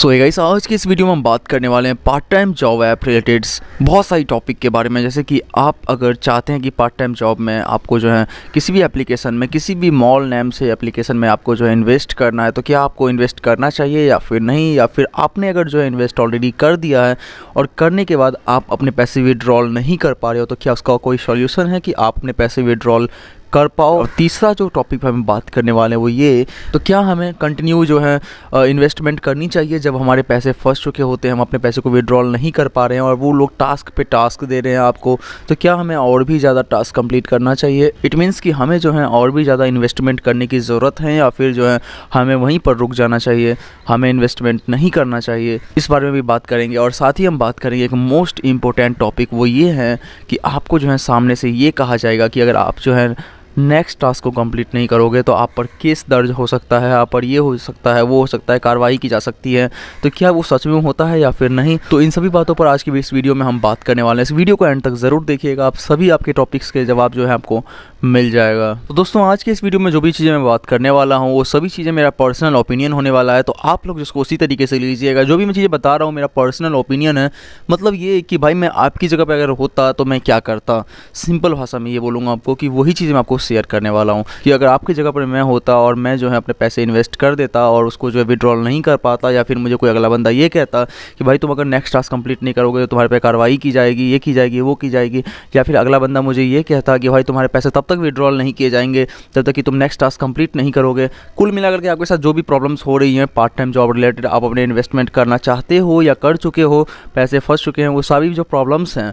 Guys, आज की इस वीडियो में हम बात करने वाले हैं part time job app related बहुत सारी टॉपिक के बारे में। जैसे कि आप अगर चाहते हैं कि पार्ट टाइम जॉब में आपको जो है किसी भी एप्लीकेशन में, किसी भी मॉल नेम से एप्लीकेशन में आपको जो है इन्वेस्ट करना है, तो क्या आपको इन्वेस्ट करना चाहिए या फिर नहीं, या फिर आपने अगर जो है इन्वेस्ट ऑलरेडी कर दिया है और करने के बाद आप अपने पैसे विड्रॉल नहीं कर पा रहे हो, तो क्या उसका कोई सॉल्यूशन है कि आप अपने पैसे विड्रॉल कर पाओ। और तीसरा जो टॉपिक पर हम बात करने वाले हैं वो ये, तो क्या हमें कंटिन्यू जो है इन्वेस्टमेंट करनी चाहिए जब हमारे पैसे फंस चुके होते हैं, हम अपने पैसे को विड्रॉल नहीं कर पा रहे हैं और वो लोग टास्क पे टास्क दे रहे हैं आपको, तो क्या हमें और भी ज़्यादा टास्क कंप्लीट करना चाहिए। इट मीन्स कि हमें जो है और भी ज़्यादा इन्वेस्टमेंट करने की ज़रूरत है या फिर जो है हमें वहीं पर रुक जाना चाहिए, हमें इन्वेस्टमेंट नहीं करना चाहिए। इस बारे में भी बात करेंगे। और साथ ही हम बात करेंगे एक मोस्ट इम्पोर्टेंट टॉपिक, वो ये है कि आपको जो है सामने से ये कहा जाएगा कि अगर आप जो है नेक्स्ट टास्क को कंप्लीट नहीं करोगे तो आप पर केस दर्ज हो सकता है, आप पर ये हो सकता है, वो हो सकता है, कार्रवाई की जा सकती है। तो क्या वो सच में होता है या फिर नहीं, तो इन सभी बातों पर आज की इस वीडियो में हम बात करने वाले हैं। इस वीडियो को एंड तक ज़रूर देखिएगा, आप सभी आपके टॉपिक्स के जवाब जो है आपको मिल जाएगा। तो दोस्तों, आज के इस वीडियो में जो भी चीज़ें मैं बात करने वाला हूँ वो सभी चीज़ें मेरा पर्सनल ओपिनियन होने वाला है, तो आप लोग जिसको उसी तरीके से लीजिएगा। जो भी मैं चीज़ें बता रहा हूँ मेरा पर्सनल ओपिनियन है, मतलब ये कि भाई मैं आपकी जगह पर अगर होता तो मैं क्या करता। सिंपल भाषा में ये बोलूँगा आपको कि वही चीज़ें मैं आपको शेयर करने वाला हूँ कि अगर आपकी जगह पर मैं होता और मैं जो है अपने पैसे इन्वेस्ट कर देता और उसको जो है विड्रॉल नहीं कर पाता, या फिर मुझे कोई अगला बंदा ये कहता कि भाई तुम अगर नेक्स्ट टास्क कंप्लीट नहीं करोगे तो तुम्हारे पे कार्रवाई की जाएगी, ये की जाएगी, वो की जाएगी, या फिर अगला बंदा मुझे ये कहता कि भाई तुम्हारे पैसे तब तक विड्रॉल नहीं किए जाएंगे जब तक कि तुम नेक्स्ट टास्क कंप्लीट नहीं करोगे। कुल मिलाकर के आपके साथ जो भी प्रॉब्लम्स हो रही हैं पार्ट टाइम जॉब रिलेटेड, आप अपने इन्वेस्टमेंट करना चाहते हो या कर चुके हो, पैसे फंस चुके हैं, वो सभी जो प्रॉब्लम्स हैं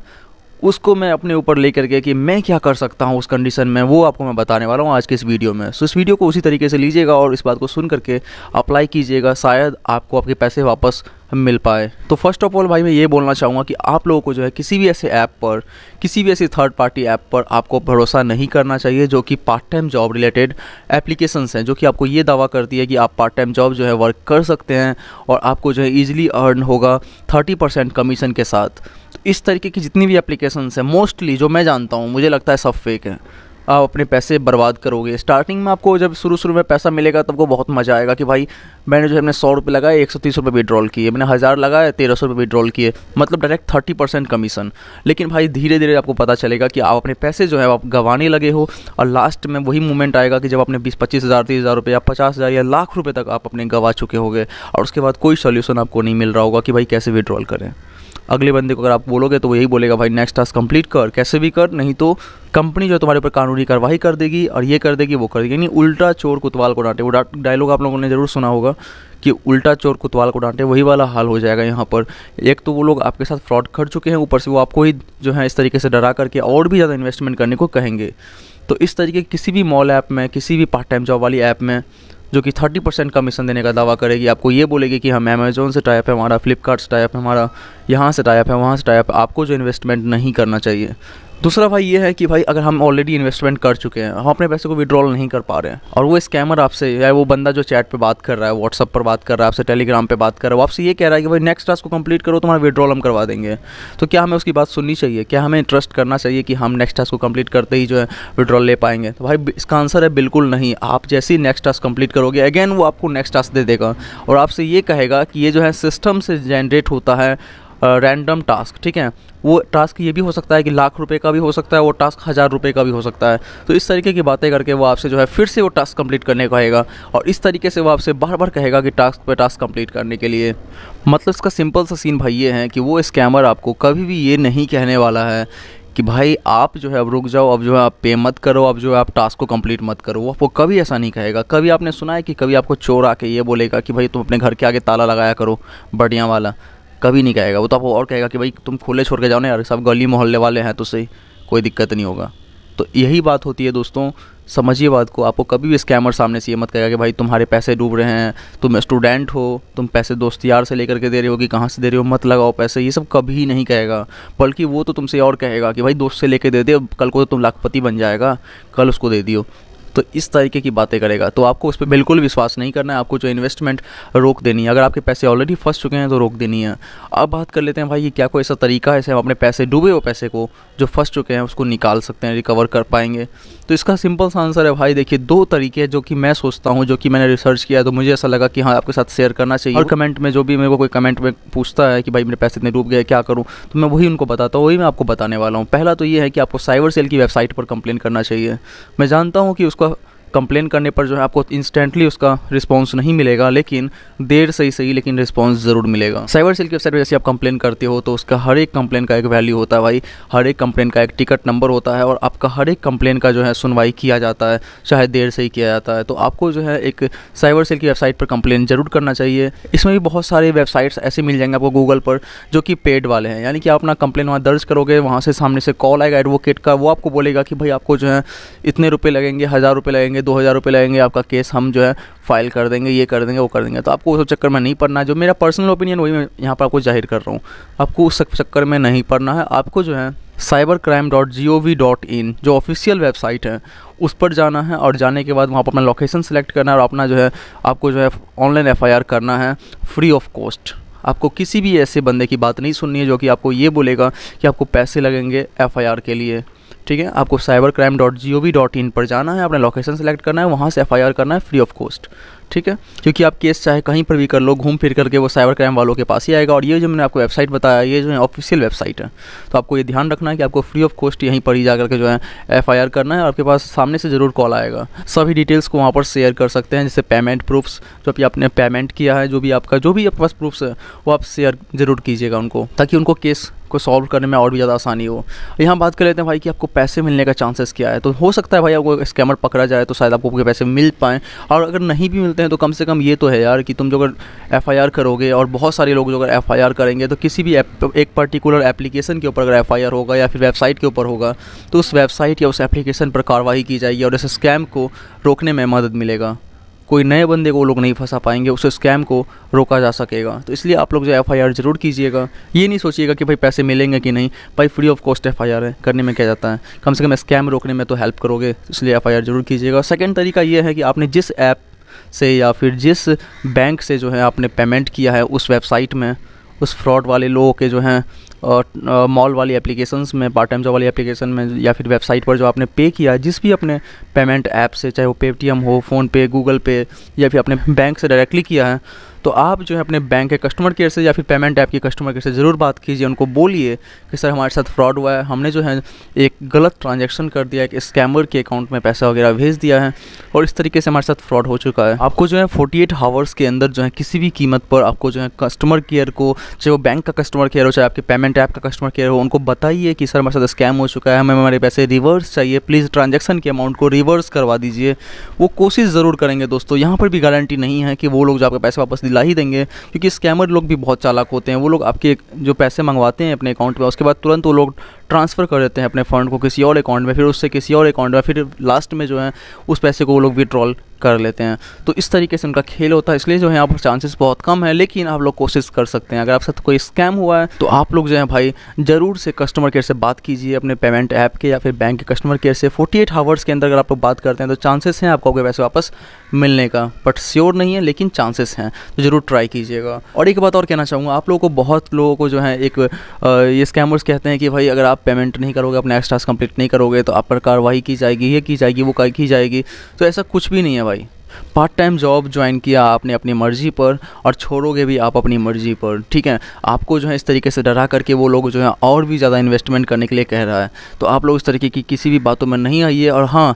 उसको मैं अपने ऊपर लेकर के कि मैं क्या कर सकता हूँ उस कंडीशन में, वो आपको मैं बताने वाला हूँ आज के इस वीडियो में। सो इस वीडियो को उसी तरीके से लीजिएगा और इस बात को सुन करके अप्लाई कीजिएगा, शायद आपको आपके पैसे वापस मिल पाए। तो फर्स्ट ऑफ ऑल भाई मैं ये बोलना चाहूँगा कि आप लोगों को जो है किसी भी ऐसे ऐप पर, किसी भी ऐसी थर्ड पार्टी ऐप पर आपको भरोसा नहीं करना चाहिए जो कि part time job related applications हैं, जो कि आपको ये दावा करती है कि आप पार्ट टाइम जॉब जो है वर्क कर सकते हैं और आपको जो है ईजिली अर्न होगा 30% कमीशन के साथ। तो इस तरीके की जितनी भी एप्लीकेशंस हैं, मोस्टली जो मैं जानता हूँ, मुझे लगता है सब फेक हैं। आप अपने पैसे बर्बाद करोगे। स्टार्टिंग में आपको जब शुरू में पैसा मिलेगा तब को बहुत मज़ा आएगा कि भाई मैंने जो है अपने 100 रुपये लगाए 130 रुपये विड्रॉल किए, मैंने 1000 लगाए 1300 रुपये विड्रॉल किए, मतलब डायरेक्ट 30% कमीशन। लेकिन भाई धीरे धीरे आपको पता चलेगा कि आप अपने पैसे जो है आप गंवाने लगे हो और लास्ट में वही मोमेंट आएगा कि जब आपने 20-25 हज़ार 30,000 रुपये या 50,000 या लाख रुपये तक आप अपने गंवा चुके होंगे और उसके बाद कोई सोल्यूशन आपको नहीं मिल रहा होगा कि भाई कैसे विड्रॉल करें। अगले बंदे को अगर आप बोलोगे तो वो यही बोलेगा भाई नेक्स्ट टास्क कंप्लीट कर, कैसे भी कर, नहीं तो कंपनी जो है तुम्हारे ऊपर कानूनी कार्रवाई कर देगी और ये कर देगी, वो कर देगी। यानी उल्टा चोर कोतवाल को डांटे, वो डायलॉग आप लोगों ने ज़रूर सुना होगा कि उल्टा चोर कोतवाल को डांटे, वही वाला हाल हो जाएगा यहाँ पर। एक तो वो लोग आपके साथ फ्रॉड कर चुके हैं, ऊपर से वो आपको ही जो है इस तरीके से डरा करके और भी ज़्यादा इन्वेस्टमेंट करने को कहेंगे। तो इस तरीके किसी भी मॉल ऐप में, किसी भी पार्ट टाइम जॉब वाली ऐप में जो कि 30% कमीशन देने का दावा करेगी, आपको ये बोलेगी कि हम अमेज़ॉन से टाइप है हमारा, फ्लिपकार्ट से टाइप है हमारा, यहाँ से टाइप है, वहाँ से टाइप है, आपको जो इन्वेस्टमेंट नहीं करना चाहिए। दूसरा भाई ये है कि भाई अगर हम ऑलरेडी इन्वेस्टमेंट कर चुके हैं, हम अपने पैसे को विड्रॉल नहीं कर पा रहे हैं और वो स्कैमर आपसे, या वो बंदा जो चैट पे बात कर रहा है, व्हाट्सअप पर बात कर रहा है, आपसे टेलीग्राम पे बात कर रहा है, वो आपसे ये कह रहा है कि भाई नेक्स्ट टास्क को कंप्लीट करो तुम्हारा विड्रॉल हम करवा देंगे, तो क्या हमें उसकी बात सुननी चाहिए? क्या हमें ट्रस्ट करना चाहिए कि हम नेक्स्ट टास्क को कंप्लीट करते ही जो है विड्रॉल ले पाएंगे? तो भाई इसका आंसर है बिल्कुल नहीं। आप जैसे ही नेक्स्ट टास्क कंप्लीट करोगे, अगेन वो आपको नेक्स्ट टास्क दे देगा और आपसे ये कहेगा कि ये जो है सिस्टम से जनरेट होता है रैंडम टास्क, ठीक है। वो टास्क ये भी हो सकता है कि लाख रुपए का भी हो सकता है, वो टास्क 1000 रुपये का भी हो सकता है। तो इस तरीके की बातें करके वो आपसे जो है फिर से वो टास्क कंप्लीट करने को कहेगा और इस तरीके से वो आपसे बार बार कहेगा कि टास्क पे टास्क कंप्लीट करने के लिए। मतलब इसका सिंपल सा सीन भाई ये है कि वो स्कैमर आपको कभी भी ये नहीं कहने वाला है कि भाई आप जो है अब रुक जाओ, अब जो है आप पे मत करो, अब जो है आप टास्क को कंप्लीट मत करो। वो आपको कभी ऐसा नहीं कहेगा। कभी आपने सुना है कि कभी आपको चोर आके ये बोलेगा कि भाई तुम अपने घर के आगे ताला लगाया करो बढ़िया वाला? कभी नहीं कहेगा। वो तो आपको और कहेगा कि भाई तुम खुले छोड़ के जाओ ना यार, सब गली मोहल्ले वाले हैं तो सही, कोई दिक्कत नहीं होगा। तो यही बात होती है दोस्तों, समझिए बात को। आपको कभी भी स्कैमर सामने से ये मत कहेगा कि भाई तुम्हारे पैसे डूब रहे हैं, तुम स्टूडेंट हो, तुम पैसे दोस्त यार से लेकर के दे रहे हो कि कहाँ से दे रहे हो, मत लगाओ पैसे, ये सब कभी नहीं कहेगा। बल्कि वो तो तुमसे और कहेगा कि भाई दोस्त से लेके दे दे, कल को तो तुम लाखपति बन जाएगा, कल उसको दे दियो। तो इस तरीके की बातें करेगा, तो आपको उस पर बिल्कुल विश्वास नहीं करना है। आपको जो इन्वेस्टमेंट रोक देनी है, अगर आपके पैसे ऑलरेडी फंस चुके हैं तो रोक देनी है। अब बात कर लेते हैं भाई, ये क्या कोई ऐसा तरीका है ऐसे हम अपने पैसे, डूबे हुए पैसे को जो फंस चुके हैं उसको निकाल सकते हैं, रिकवर कर पाएंगे? तो इसका सिंपल सा आंसर है भाई, देखिए 2 तरीके हैं जो कि मैं सोचता हूँ, जो कि मैंने रिसर्च किया है, तो मुझे ऐसा लगा कि हाँ आपके साथ शेयर करना चाहिए। और कमेंट में जो भी मेरे को कोई कमेंट में पूछता है कि भाई मेरे पैसे इतने डूब गए क्या करूँ, तो मैं वही उनको बताता हूँ, वही मैं आपको बताने वाला हूँ। पहला तो ये है कि आपको साइबर सेल की वेबसाइट पर कंप्लेन करना चाहिए। मैं जानता हूँ कि उसका कंप्लेन करने पर जो है आपको इंस्टेंटली उसका रिस्पांस नहीं मिलेगा, लेकिन देर से ही सही लेकिन रिस्पांस ज़रूर मिलेगा। साइबर सेल की वेबसाइट पर जैसे आप कंप्लेन करते हो तो उसका हर एक कंप्लेन का एक वैल्यू होता है भाई, हर एक कंप्लेन का एक टिकट नंबर होता है, और आपका हर एक कंप्लेन का जो है सुनवाई किया जाता है, चाहे देर से ही किया जाता है। तो आपको जो है एक साइबर सेल की वेबसाइट पर कंप्लेन जरूर करना चाहिए। इसमें भी बहुत सारे वेबसाइट्स ऐसे मिल जाएंगे आपको गूगल पर जो कि पेड वाले हैं, यानी कि आप अपना कंप्लेन वहाँ दर्ज करोगे, वहाँ से सामने से कॉल आएगा एडवोकेट का, वो आपको बोलेगा कि भाई आपको जो है इतने रुपये लगेंगे, 1000 रुपये लगेंगे, 2000 रुपये लगेंगे, आपका केस हम जो है फाइल कर देंगे, ये कर देंगे, वो कर देंगे। तो आपको उस चक्कर में नहीं पड़ना है। जो मेरा पर्सनल ओपिनियन वही मैं यहाँ पर आपको जाहिर कर रहा हूँ, आपको उस चक्कर में नहीं पड़ना है। आपको जो है cybercrime.gov.in जो ऑफिशियल वेबसाइट है उस पर जाना है, और जाने के बाद वहाँ पर अपना लोकेशन सेलेक्ट करना है, और अपना जो है आपको जो है ऑनलाइन FIR करना है फ्री ऑफ कॉस्ट। आपको किसी भी ऐसे बंदे की बात नहीं सुननी है जो कि आपको ये बोलेगा कि आपको पैसे लगेंगे FIR के लिए, ठीक है। आपको cybercrime.gov.in पर जाना है, अपना लोकेशन सेलेक्ट करना है, वहाँ से FIR करना है फ्री ऑफ कॉस्ट, ठीक है। क्योंकि आप केस चाहे कहीं पर भी कर लो, घूम फिर करके वो साइबर क्राइम वालों के पास ही आएगा। और ये जो मैंने आपको वेबसाइट बताया, ये जो है ऑफिशियल वेबसाइट है, तो आपको ये ध्यान रखना है कि आपको फ्री ऑफ कॉस्ट यहीं पर ही जा करके जो है FIR करना है। आपके पास सामने से ज़रूर कॉल आएगा। सभी डिटेल्स को वहाँ पर शेयर कर सकते हैं, जैसे पेमेंट प्रूफ्स, जो भी आपने पेमेंट किया है, जो भी आपके पास प्रूफ्स है वो आप शेयर ज़रूर कीजिएगा उनको, ताकि उनको केस को सॉल्व करने में और भी ज़्यादा आसानी हो। यहाँ बात कर लेते हैं भाई कि आपको पैसे मिलने का चांसेस क्या है। तो हो सकता है भाई आपको स्कैमर पकड़ा जाए तो शायद आपको पैसे मिल पाएँ, और अगर नहीं भी मिलते हैं तो कम से कम ये तो है यार कि तुम जो अगर FIR करोगे, और बहुत सारे लोग जो अगर FIR करेंगे तो किसी भी एक पर्टिकुलर एप्लीकेशन के ऊपर अगर FIR होगा या फिर वेबसाइट के ऊपर होगा, तो उस वेबसाइट या उस एप्लीकेशन पर कार्रवाई की जाएगी और इस स्कैम को रोकने में मदद मिलेगा। कोई नए बंदे को वो लोग नहीं फंसा पाएंगे, उस स्कैम को रोका जा सकेगा। तो इसलिए आप लोग जो FIR ज़रूर कीजिएगा। ये नहीं सोचिएगा कि भाई पैसे मिलेंगे कि नहीं, भाई फ्री ऑफ कॉस्ट FIR है, करने में क्या जाता है, कम से कम स्कैम रोकने में तो हेल्प करोगे, इसलिए FIR ज़रूर कीजिएगा। सेकेंड तरीका ये है कि आपने जिस ऐप से या फिर जिस बैंक से जो है आपने पेमेंट किया है उस वेबसाइट में, उस फ्रॉड वाले लोगों के जो हैं मॉल वाली एप्लीकेशंस में, पार्ट टाइम जॉब वाली एप्लीकेशन में या फिर वेबसाइट पर जो आपने पे किया है, जिस भी अपने पेमेंट ऐप से, चाहे वो पेटीएम हो, फ़ोनपे, गूगल पे, या फिर अपने बैंक से डायरेक्टली किया है, तो आप जो है अपने बैंक के कस्टमर केयर से या फिर पेमेंट ऐप के कस्टमर केयर से ज़रूर बात कीजिए। उनको बोलिए कि सर हमारे साथ फ्रॉड हुआ है, हमने जो है एक गलत ट्रांजैक्शन कर दिया है, एक स्कैमर के अकाउंट में पैसा वगैरह भेज दिया है और इस तरीके से हमारे साथ फ्रॉड हो चुका है। आपको जो है 48 आवर्स के अंदर जो है किसी भी कीमत पर आपको जो है कस्टमर केयर को, चाहे वो बैंक का कस्टमर केयर हो चाहे आपके पेमेंट ऐप का कस्टमर केयर हो, उनको बताइए कि सर हमारे साथ स्कैम हो चुका है, हमें हमारे पैसे रिवर्स चाहिए, प्लीज़ ट्रांजैक्शन के अमाउंट को रिवर्स करवा दीजिए। वो कोशिश ज़रूर करेंगे दोस्तों। यहाँ पर भी गारंटी नहीं है कि वो लोग जो आपके पैसे वापस दिला ही देंगे, क्योंकि स्कैमर लोग भी बहुत चालाक होते हैं। वो लोग आपके जो पैसे मंगवाते हैं अपने अकाउंट में, उसके बाद तुरंत वो लोग ट्रांसफ़र कर देते हैं अपने फ़ंड को किसी और अकाउंट में, फिर उससे किसी और अकाउंट में, फिर लास्ट में जो है उस पैसे को वो लोग विड्रॉल कर लेते हैं। तो इस तरीके से उनका खेल होता है, इसलिए जो है यहाँ पर चांसेस बहुत कम है, लेकिन आप लोग कोशिश कर सकते हैं। अगर आपके साथ कोई स्कैम हुआ है तो आप लोग जो है भाई ज़रूर से कस्टमर केयर से बात कीजिए, अपने पेमेंट ऐप के या फिर बैंक के कस्टमर केयर से। 48 आवर्स के अंदर अगर आप लोग बात करते हैं तो चांसेस हैं आपको पैसे वापस मिलने का, बट श्योर नहीं है, लेकिन चांसेस हैं, तो ज़रूर ट्राई कीजिएगा। और एक बात और कहना चाहूँगा, आप लोगों को, बहुत लोगों को जो है एक ये स्कैमर्स कहते हैं कि भाई अगर आप पेमेंट नहीं करोगे, अपने एक्स्ट्रास कंप्लीट नहीं करोगे तो आप पर कार्रवाई की जाएगी, ये की जाएगी, वो की जाएगी। तो ऐसा कुछ भी नहीं है भाई। पार्ट टाइम जॉब ज्वाइन किया आपने अपनी मर्ज़ी पर और छोड़ोगे भी आप अपनी मर्ज़ी पर, ठीक है। आपको जो है इस तरीके से डरा करके वो लोग जो है और भी ज़्यादा इन्वेस्टमेंट करने के लिए कह रहा है, तो आप लोग इस तरीके की किसी भी बातों में नहीं आइए। और हाँ,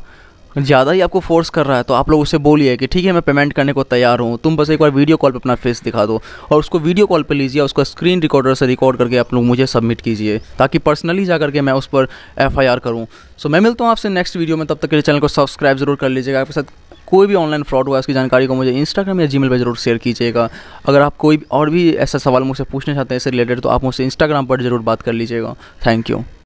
ज़्यादा ही आपको फोर्स कर रहा है तो आप लोग उससे बोलिए कि ठीक है मैं पेमेंट करने को तैयार हूँ, तुम बस एक बार वीडियो कॉल पे अपना फेस दिखा दो, और उसको वीडियो कॉल पे लीजिए, उसका स्क्रीन रिकॉर्डर से रिकॉर्ड करके आप लोग मुझे सबमिट कीजिए, ताकि पर्सनली जा करके मैं उस पर FIR करूँ। सो मैं मिलता हूँ आपसे नेक्स्ट वीडियो में, तब तक के लिए चैनल को सब्सक्राइब जरूर कर लीजिएगा। आपके साथ कोई भी ऑनलाइन फ्रॉड हुआ इसकी जानकारी को मुझे इंस्टाग्राम या जीमेल पर जरूर शेयर कीजिएगा। अगर आप कोई और भी ऐसा सवाल मुझसे पूछना चाहते हैं इससे रिलेटेड, तो आप मुझसे इंस्टाग्राम पर जरूर बात कर लीजिएगा। Thank you.